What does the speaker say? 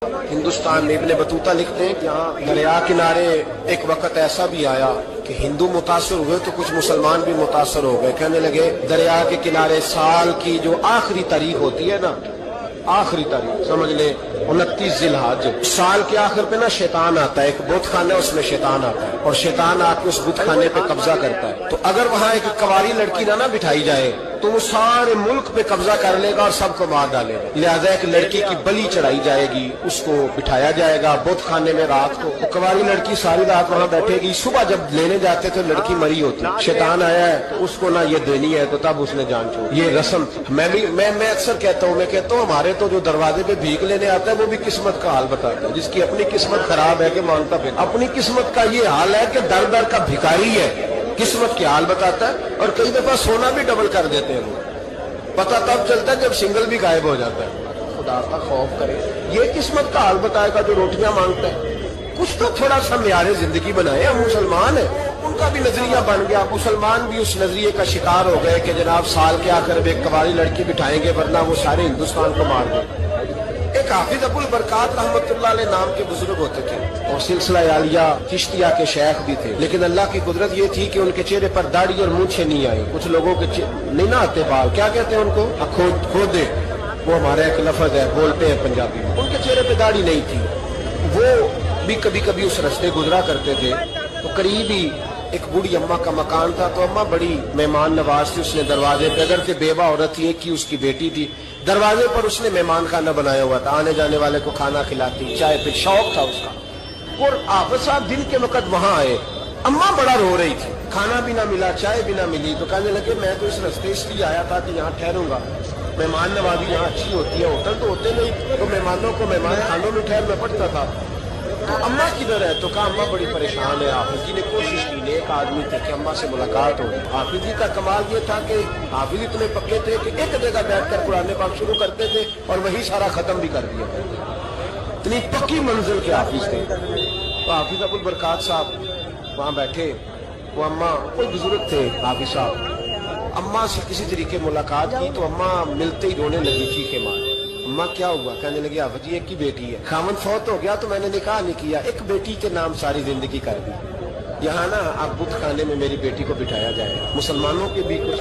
ہندوستان میں ابن بطوطہ لکھتے ہیں کہ یہاں دریا کنارے ایک وقت ایسا بھی آیا کہ ہندو متاثر ہوئے تو کچھ مسلمان بھی متاثر ہو گئے. کہنے لگے دریا کے کنارے سال کی جو آخری تاریخ ہوتی ہے نا، آخری تاریخ سمجھ لیں 29 ذی الحج، سال کے آخر پہ نا شیطان آتا ہے، ایک بت خانہ اس میں شیطان آتا ہے اور شیطان آ کے اس بت خانے پہ قبضہ کرتا ہے. تو اگر وہاں ایک کنواری لڑکی نہ بٹھائی جائے تو وہ سارے ملک پہ قبضہ کر لے گا اور سب کو مار ڈالے گا. لہذا ایک لڑکی کی بلی چڑھائی جائے گی، اس کو بٹھایا جائے گا بت خانے میں رات کو. کنواری لڑکی ساری رات وہاں بیٹھے گی، صبح جب لینے جاتے تو لڑکی مری ہوتی. شیطان آیا ہے تو اس کو نہ یہ دینی ہے، تو تب اس نے جان چھوڑ. یہ رسم میں اکثر کہتا ہوں، ہمارے تو جو دروازے پہ بھیک لینے آتا ہے وہ بھی قسمت کا حال بتاتا ہے. جس کی اپنی قسمت خراب ہے کہ مانگتا پھر اپنی قسمت کا یہ حال ہے کہ در در کا بھکاری ہے، قسمت کے حال بتاتا ہے. اور کئی دفعہ سونا بھی ڈبل کر دیتے ہیں لوگ، پتہ تب چلتا ہے جب سنگل بھی غائب ہو جاتا ہے. خدا کا خوف کرے. یہ قسمت کا حال بتائے گا جو روٹیاں مانگتا ہے. کچھ تو تھوڑا سا معیار زندگی بنائے. ہم مسلمان ہیں، ان کا بھی نظریہ بن گیا. مسلمان بھی اس نظریے کا شکار ہو گئے کہ جناب سال کے آخر میں ایک کنواری لڑکی بٹھائیں گے ورنہ وہ سارے ہندوستان کو مار دیں. ایک حافظ ابو البرکات رحمت اللہ علیہ نام کے بزرگ ہوتے تھے اور سلسلہ عالیہ چشتیہ کے شیخ بھی تھے. لیکن اللہ کی قدرت یہ تھی کہ ان کے چہرے پر داڑھی اور مونچھیں نہیں آئی. کچھ لوگوں کے نہیں نہ آتے بال، کیا کہتے ہیں ان کو؟ کھودے. وہ ہمارا ایک لفظ ہے، بولتے ہیں پنجابی میں. ان کے چہرے پہ داڑھی نہیں تھی. وہ بھی کبھی کبھی اس رستے گزرا کرتے تھے تو قریب ہی ایک بوڑھی اماں کا مکان تھا. تو اماں بڑی مہمان نواز تھی. اس نے دروازے پہ، اگر کہ بیوہ عورت تھی، ایک کی اس کی بیٹی تھی، دروازے پر اس نے مہمان خانہ بنایا ہوا تھا. آنے جانے والے کو کھانا کھلاتی، چائے پہ شوق تھا اس کا. اور حافظ صاحب دن کے وقت وہاں آئے. اماں بڑا رو رہی تھی، کھانا بھی نہ ملا، چائے بھی نہ ملی. تو کہنے لگے میں تو اس رستے اس لیے آیا تھا کہ یہاں ٹھہروں گا، مہمان نوازی یہاں اچھی ہوتی ہے، ہوٹل تو ہوتے نہیں، تو مہمانوں کو مہمان خانوں میں ٹھہرنا پڑتا تھا. تو اماں کدھر ہے؟ تو کہا اماں بڑی پریشان ہے. حافظ جی نے کوشش کی، نیک آدمی تھے کہ اماں سے ملاقات ہو. حافظ جی کا کمال یہ تھا کہ حافظ اتنے پکے تھے کہ ایک جگہ بیٹھ کر قرآن پاک شروع کرتے تھے اور وہی سارا ختم بھی کر دیا. اتنی پکی منزل کے حافظ تھے. تو حافظ ابو البرکات صاحب وہاں بیٹھے. وہ اماں کوئی بزرگ تھے حافظ صاحب، اماں سے کسی طریقے ملاقات کی تو اماں ملتے ہی رونے لگی، چیخے مار. اماں کیا ہوا؟ کہنے لگی حافظ جی ایک ہی بیٹی ہے، خامن فوت ہو گیا تو میں نے نکاح نہیں کیا، ایک بیٹی کے نام ساری زندگی کر دی. یہاں نا اب بت خانے میں میری بیٹی کو بٹھایا جائے. مسلمانوں کے بھی کچھ